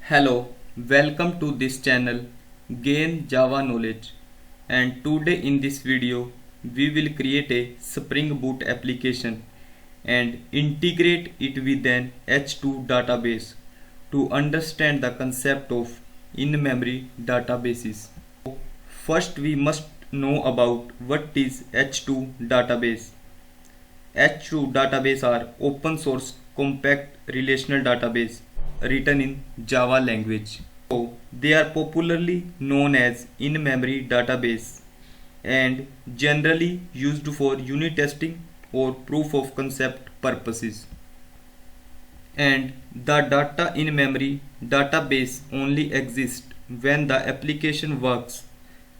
Hello, welcome to this channel Gain Java Knowledge, and today in this video we will create a Spring Boot application and integrate it with an H2 database to understand the concept of in-memory databases. First we must know about what is H2 database. H2 database are open source compact relational database written in Java language. So they are popularly known as in-memory database and generally used for unit testing or proof of concept purposes. And the data in memory database only exists when the application works,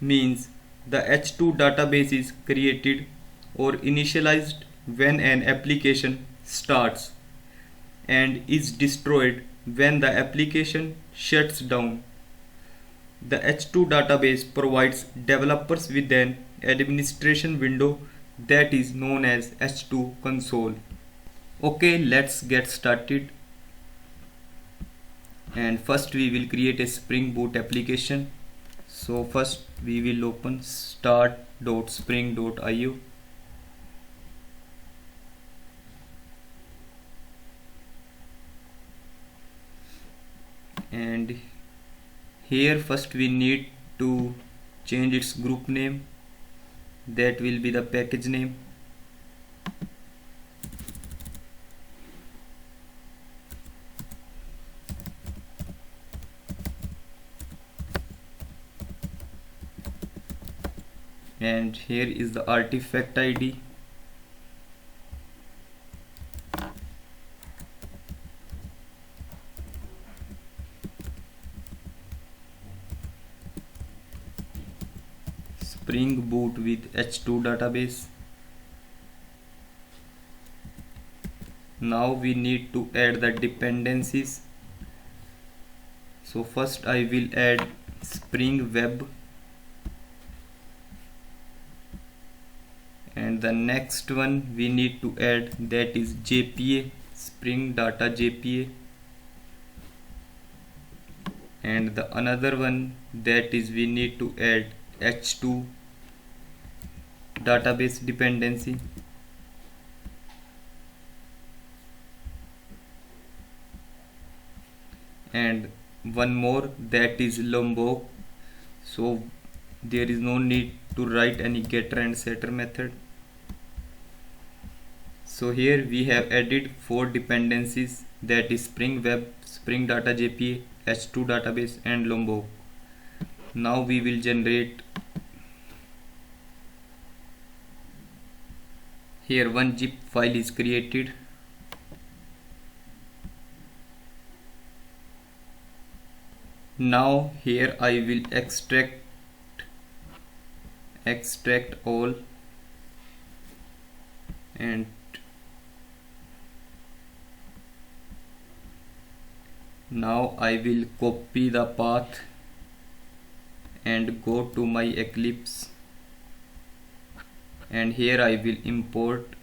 means the H2 database is created or initialized when an application starts and is destroyed when the application shuts down. The H2 database provides developers with an administration window that is known as H2 console. Okay, let's get started. And first we will create a Spring Boot application. So first we will open start.spring.io. And here first we need to change its group name, that will be the package name. And here is the artifact ID. Spring Boot with H2 database. Now we need to add the dependencies. So first I will add Spring Web, and the next one we need to add, that is JPA, Spring Data JPA, and the another one, that is we need to add H2 database dependency. And one more, that is Lombok, so there is no need to write any getter and setter method. So here we have added 4 dependencies, that is Spring Web, Spring Data JPA, H2 database and Lombok. Now we will generate. Here one zip file is created. Now here I will extract all, and now I will copy the path and go to my Eclipse, and here I will import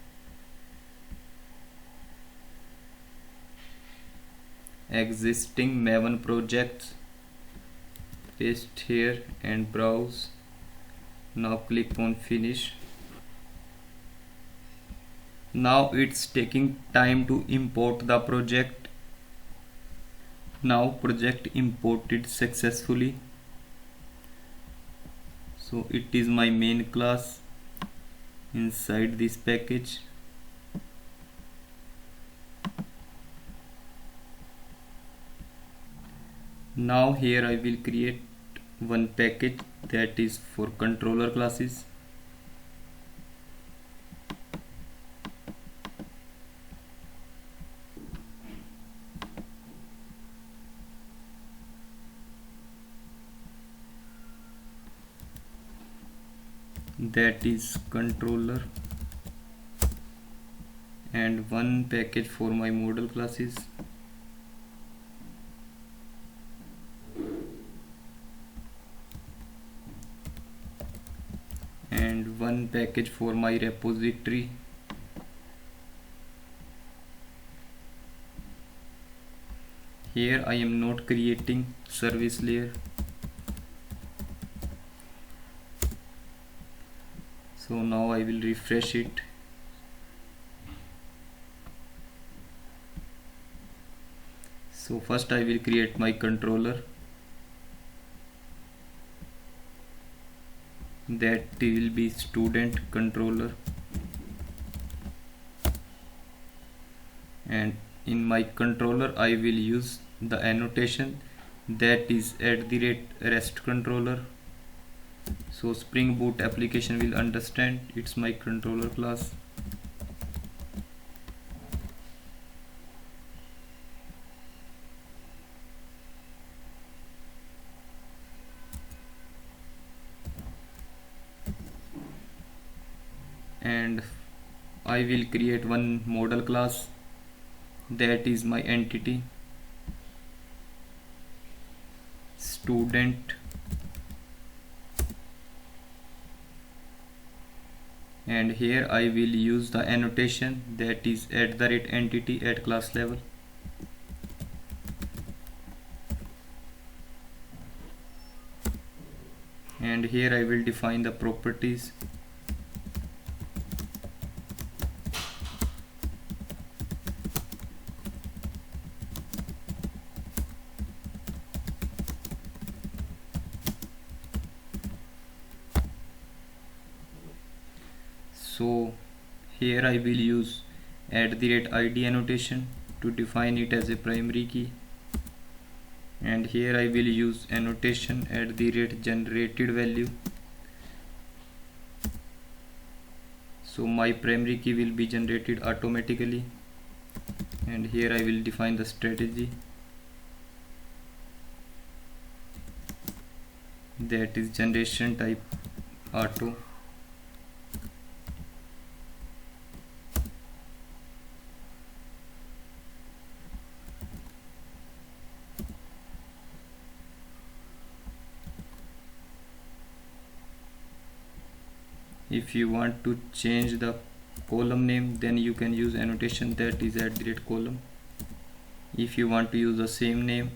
existing Maven projects, paste here and browse. Now click on finish. Now it's taking time to import the project. Now project imported successfully. So it is my main class inside this package. Now here I will create one package, that is for controller classes. That is controller, and one package for my model classes. And one package for my repository. Here I am not creating service layer. So now I will refresh it. So first I will create my controller, that will be student controller, and in my controller I will use the annotation that is @REST controller. So Spring Boot application will understand it's my controller class. And I will create one model class, that is my entity student, and here I will use the annotation that is @entity at class level. And here I will define the properties. So here I will use @ID annotation to define it as a primary key, and here I will use annotation @generated value. So my primary key will be generated automatically, and here I will define the strategy, that is generation type auto. If you want to change the column name, then you can use annotation that is @column. If you want to use the same name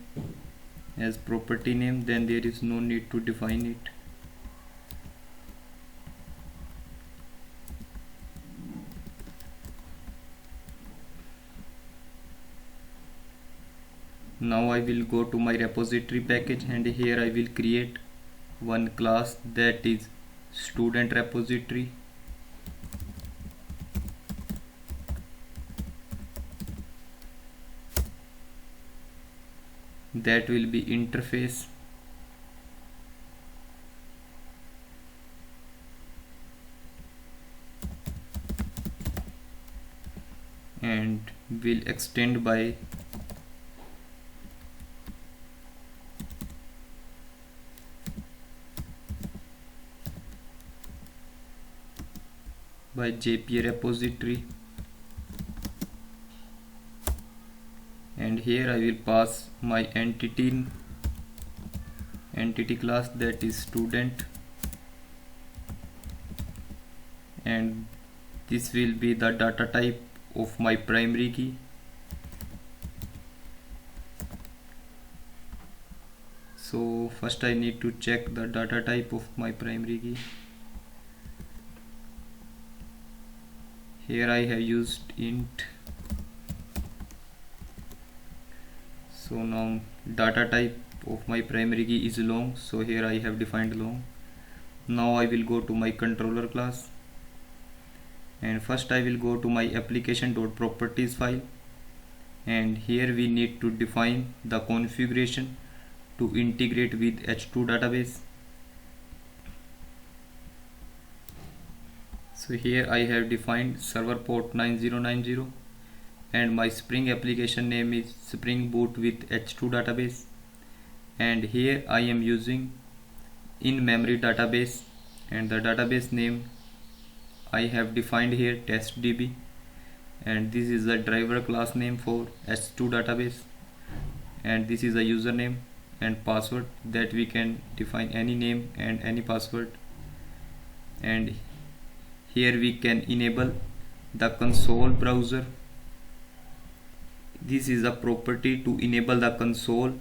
as property name, then there is no need to define it. Now I will go to my repository package, and here I will create one class that is student repository. That will be interface, and will extend by JPA repository, and here I will pass my entity class that is student, and this will be the data type of my primary key. So first I need to check the data type of my primary key. Here I have used int. So now data type of my primary key is long, so here I have defined long. Now I will go to my controller class, and first I will go to my application.properties file, and here we need to define the configuration to integrate with H2 database. So here I have defined server port 9090, and my Spring application name is Spring Boot with H2 database, and here I am using in-memory database, and the database name I have defined here testdb, and this is the driver class name for H2 database, and this is a username and password that we can define any name and any password. And here we can enable the console browser this is a property to enable the console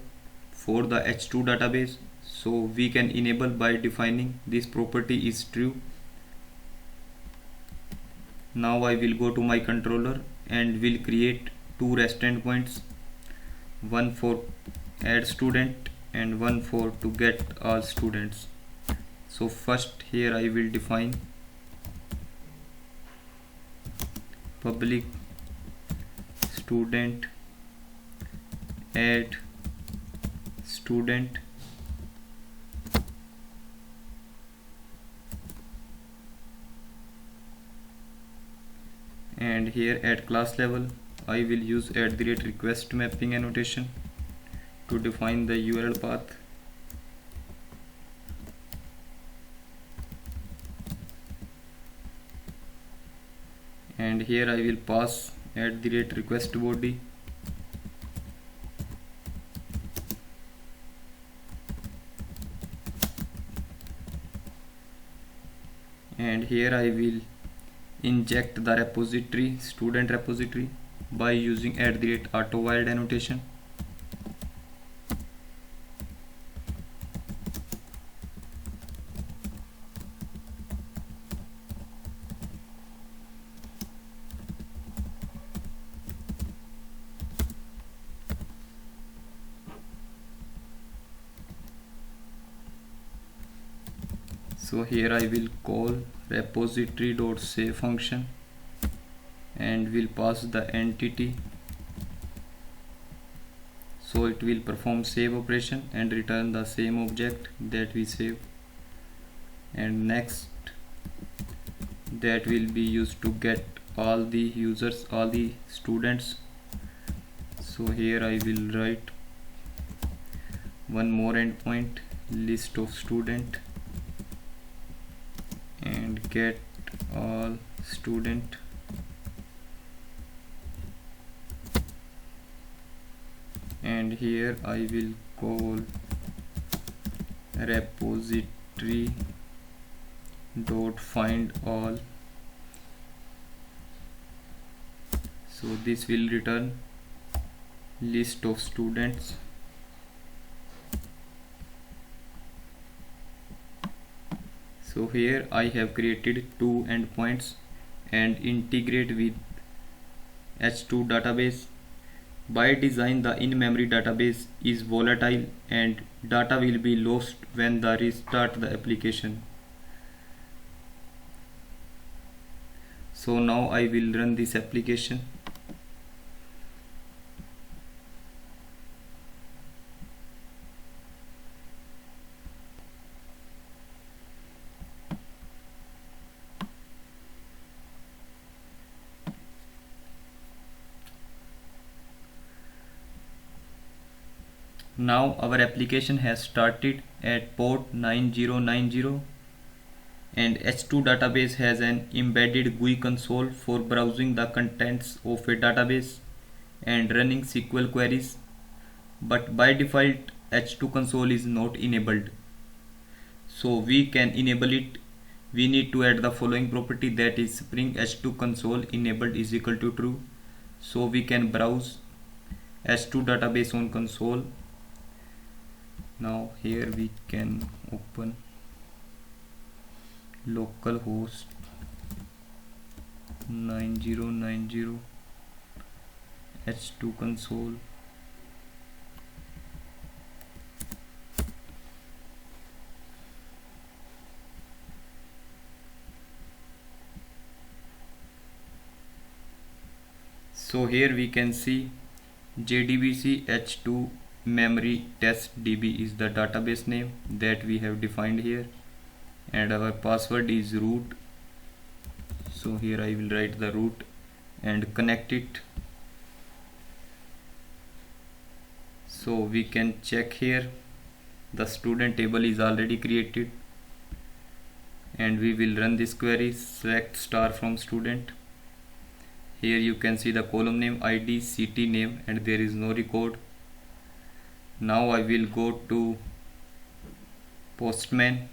for the H2 database. So we can enable by defining this property is true. Now I will go to my controller and will create two REST endpoints, one for add student and one for to get all students. So first here I will define public student add student, and here at class level I will use @request mapping annotation to define the URL path. And here I will pass @request body, and here I will inject the repository student repository by using @autowild annotation. So here I will call repository.save function and will pass the entity, so it will perform save operation and return the same object that we saved. And next that will be used to get all the users, all the students. So here I will write one more endpoint, list of student and get all student, and here I will call repository dot find all. So this will return list of students. So here I have created two endpoints and integrate with H2 database. By design, the in-memory database is volatile and data will be lost when the restart the application. So now I will run this application. Now our application has started at port 9090 and H2 database has an embedded GUI console for browsing the contents of a database and running SQL queries, but by default H2 console is not enabled. So we can enable it. We need to add the following property, that is Spring H2 console enabled is equal to true. So we can browse H2 database on console. Now here we can open localhost 9090 H2 console. So here we can see JDBC H2 memory test DB is the database name that we have defined here, and our password is root. So here I will write the root and connect it. So we can check here the student table is already created, and we will run this query select star from student. Here you can see the column name, ID, city name, and there is no record. Now I will go to Postman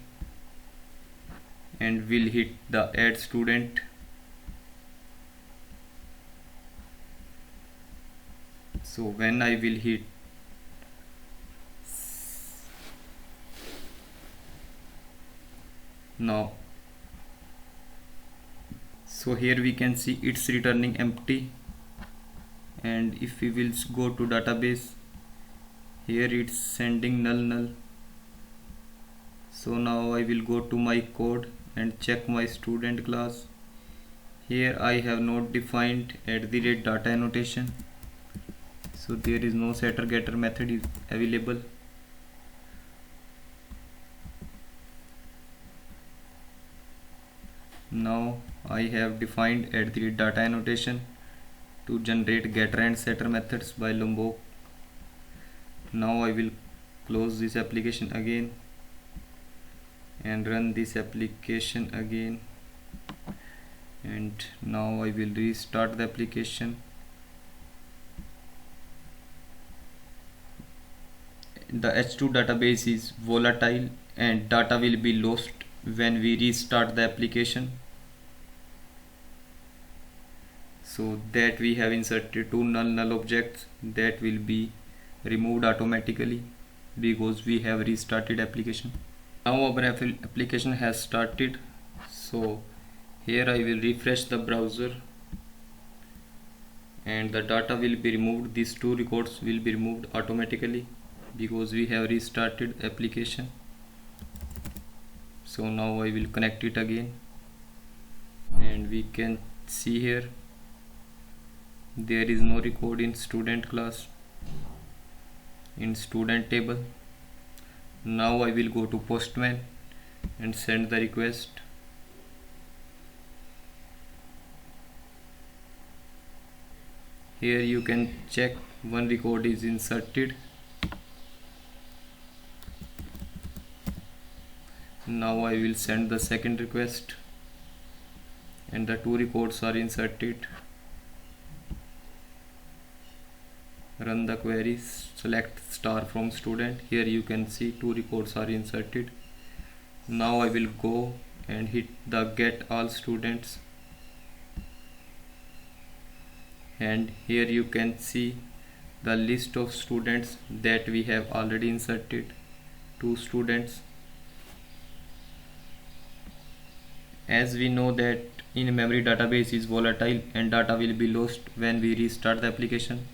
and will hit the add student. So when I will hit now, so here we can see it's returning empty, and if we will go to database, here it's sending null. So now I will go to my code and check my student class. Here I have not defined @data annotation, so there is no setter getter method is available. Now I have defined @data annotation to generate getter and setter methods by Lombok. Now I will close this application again and run this application again, and now I will restart the application. The H2 database is volatile and data will be lost when we restart the application. So that we have inserted two null objects that will be removed automatically because we have restarted application. Now our application has started. So here I will refresh the browser and the data will be removed. These two records will be removed automatically because we have restarted application. So now I will connect it again, and we can see here there is no record in student class in student table. Now I will go to Postman and send the request. Here you can check one record is inserted. Now I will send the second request and the two records are inserted. Run the query, select star from student. Here you can see two records are inserted. Now I will go and hit the get all students, and here you can see the list of students that we have already inserted, two students. As we know that in-memory database is volatile and data will be lost when we restart the application,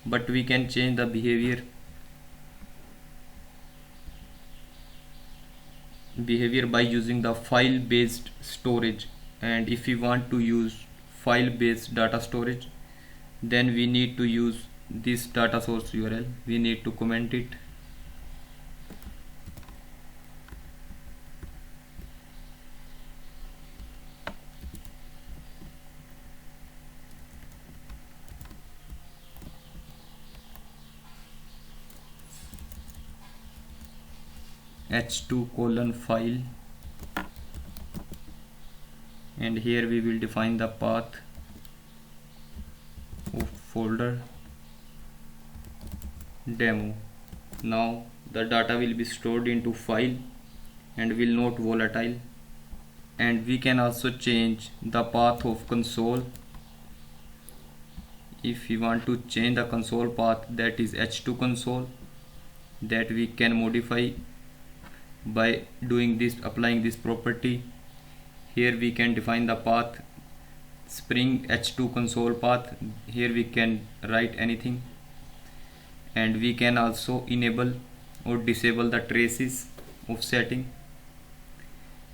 but we can change the behavior by using the file based storage. And if we want to use file based data storage, then we need to use this data source URL. We need to comment it. h2:file, and here we will define the path of folder demo. Now the data will be stored into file and will not volatile, and we can also change the path of console. If we want to change the console path, that is h2 console, that we can modify by doing this, applying this property. Here we can define the path spring h2 console path. Here we can write anything, and we can also enable or disable the traces of setting.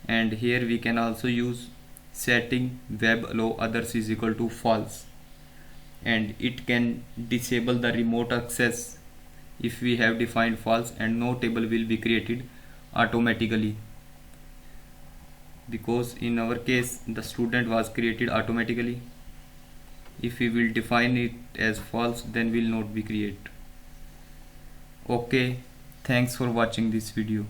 And here we can also use setting web allow others is equal to false, and it can disable the remote access if we have defined false, and no table will be created automatically, because in our case the student was created automatically. If we will define it as false, then will not be created. Okay, thanks for watching this video.